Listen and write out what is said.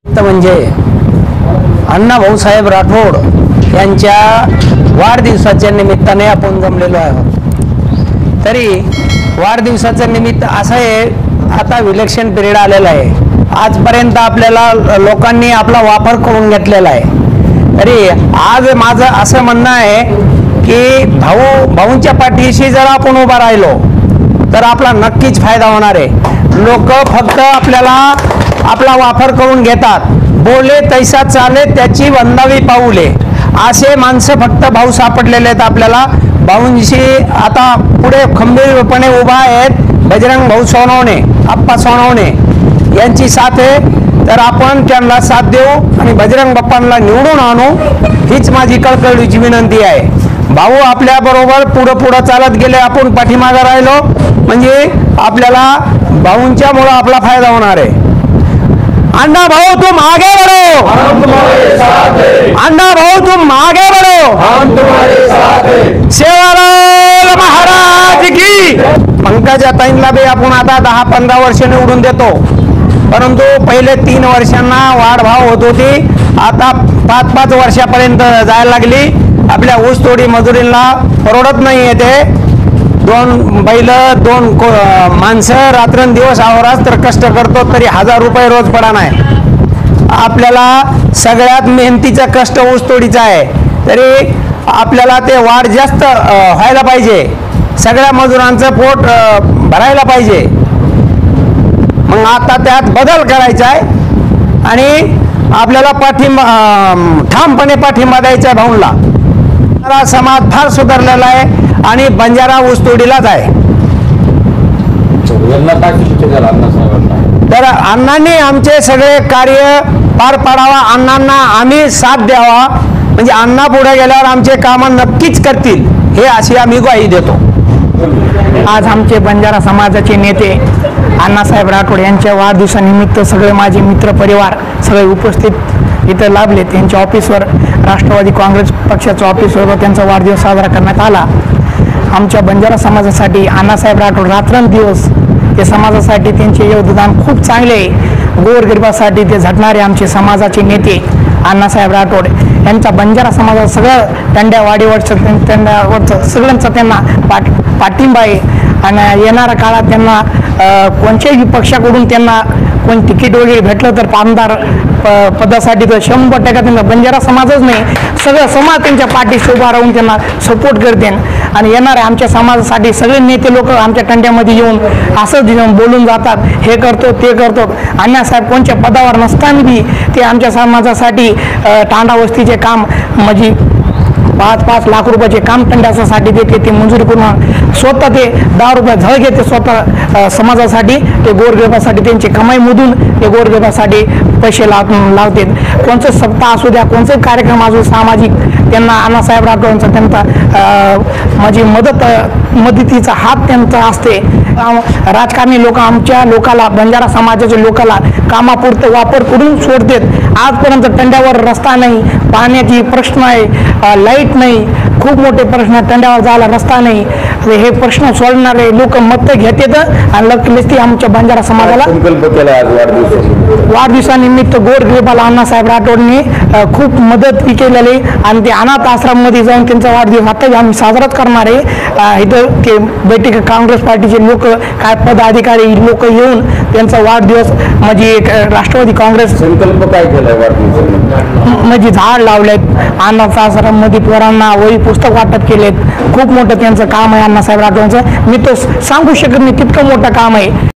म्हणजे अण्णा भाऊसाहेब राठोड यांच्या वाढदिवसाच्या निमित्ताने आपण जमलेलो आहोत। तरी वाढदिवसाच्या निमित्त असं आहे, आता इलेक्शन पिरियड आलेला आहे। आजपर्यंत आपल्याला लोकांनी आपला वापर करून घेतलेला आहे। तरी आज माझं असं म्हणणं आहे की भाऊंच्या पाठीशी जर आपण उभा राहिलो तर आपला नक्कीच फायदा होणार आहे। लोक फक्त आपल्याला आपला वापर करून घेतात, बोले तैसा चाले त्याची वंदावी पाऊले, असे माणसं फक्त भाऊ सापडलेले आहेत आपल्याला। भाऊंशी आता पुढे खंबीरपणे उभा आहेत बजरंग भाऊ सोनवणे, आप्पा सोनवणे यांची साथ आहे। तर आपण त्यांना साथ देऊ आणि बजरंग बाप्पांना निवडून आणू, हीच माझी कळकळीची विनंती आहे। भाऊ आपल्या बरोबर पुढे चालत गेले, आपण पाठीमागे राहिलो म्हणजे आपल्याला भाऊंच्यामुळे आपला फायदा होणार आहे। अण्णा भाऊ तुम आगे बढ़ो, हम तुम्हारे साथ हैं। अण्णा भाऊ तुम आगे बढ़ो, हम तुम्हारे साथ हैं। सेवालाल महाराज की। पंकजा ताईंना बी आपण आता 10-15 वर्ष निवडून देतो, परंतु पहिले 3 वर्षांना वाढभाव होत होती, आता 5-5 वर्षापर्यंत जायला लागली। आपल्या ऊस तोडी मजुरीला परवडत नाही येते। 2 बैल 2 माणसं रात्रंदिवस अहोरात्र तर कष्ट करतो, तरी 1000 रुपये रोज पडा नाही। आपल्याला सगळ्यात मेहनतीचा कष्ट ऊस तोडीचा आहे, तरी आपल्याला ते वाढ जास्त व्हायला पाहिजे, सगळ्या मजुरांचं पोट भरायला पाहिजे। मग आता त्यात बदल करायचा आहे आणि आपल्याला ठामपणे पाठिंबा द्यायचा आहे भाऊंना। समाज फार सुधारलेला आहे आणि बंजारा ऊसतोडीलाच आहे। तर अण्णांनी आमचे सगळे कार्य पार पाडावा, अण्णांना आम्ही साथ द्यावा, म्हणजे अण्णा पुढे गेल्यावर आमचे काम नक्कीच करतील, हे अशी आम्ही ग्वाही देतो। आज आमचे बंजारा समाजाचे नेते अण्णासाहेब राठोड यांच्या वाढदिवसानिमित्त सगळे माझे मित्र परिवार सगळे उपस्थित इथं लाभले। त्यांच्या ऑफिसवर राष्ट्रवादी काँग्रेस पक्षाच्या ऑफिसवर त्यांचा वाढदिवस साजरा करण्यात आला। आमच्या बंजारा समाजासाठी अण्णासाहेब राठोड रात्रंदिवस ते समाजासाठी त्यांचे योगदान खूप चांगले आहे। गोरगरिबासाठी ते झटणारे आमचे समाजाचे नेते अण्णासाहेब राठोड यांचा बंजारा समाजात सगळं त्यांच्यावरचं सगळ्यांचा त्यांना पाठिंबा आहे आणि येणाऱ्या काळात त्यांना कोणत्याही पक्षाकडून त्यांना कोण तिकीट वगैरे भेटलं तर आमदार पदासाठी तर 100% त्यांना बंजारा समाजच नाही सगळं समाज त्यांच्या पाठीशी उभा राहून त्यांना सपोर्ट करते। आणि येणाऱ्या आमच्या समाजासाठी सगळे नेते लोक आमच्या टंड्यामध्ये येऊन असं बोलून जातात, हे करतो ते करतो। अण्णासाहेब कोणत्या पदावर नसताना बी ते आमच्या समाजासाठी तांडा वस्तीचे काम म्हणजे 5-5 लाख रुपयाचे काम टंड्यासाठी देते, ते मंजुरी करून स्वतः ते 10 रुपये झळ घेते स्वतः समाजासाठी, ते गोरगरिबासाठी त्यांची कमाईमधून ते गोरगरिबासाठी पैसे लावते। कोणतं सप्ताह असू द्या, कोणतं कार्यक्रम असू सामाजिक, त्यांना अण्णासाहेब राठोडांचा त्यांचा माझी मदतीचा हात त्यांचा असते। राजकारणी लोक आमच्या लोकाला बंजारा समाजाच्या लोकाला कामापुरतं वापर करून सोडतात। आजपर्यंत टंड्यावर रस्ता नाही, पाण्याची प्रश्न आहे, लाईट नाही, खूप मोठे प्रश्न, टंड्यावर जायला रस्ता नाही। हे प्रश्न सोडणारे लोक मत घेतात आणि लगेच आमच्या बंजारा समाजाला वाढदिवसानिमित्त गोरगरिबाला अण्णासाहेब राठोडने खूप मदत केलेली आणि ते अनाथ आश्रममध्ये जाऊन त्यांचा वाढदिवस आता आम्ही साजराच करणार आहे। इथं ते बैठक काँग्रेस पार्टीचे लोक काय पदाधिकारी लोक येऊन त्यांचा वाढदिवस म्हणजे राष्ट्रवादी काँग्रेस संकल्प काय केलाय वाढदिवसासाठी? म्हणजे झाड लावलेत, अनाथ आश्रममध्ये पोरांना वही पुस्तक वाटप केलेत, खूप मोठं त्यांचं काम आहे अण्णासाहेब राठोडांचं। मी तो सांगू शकत नाही, तितकं मोठं काम आहे।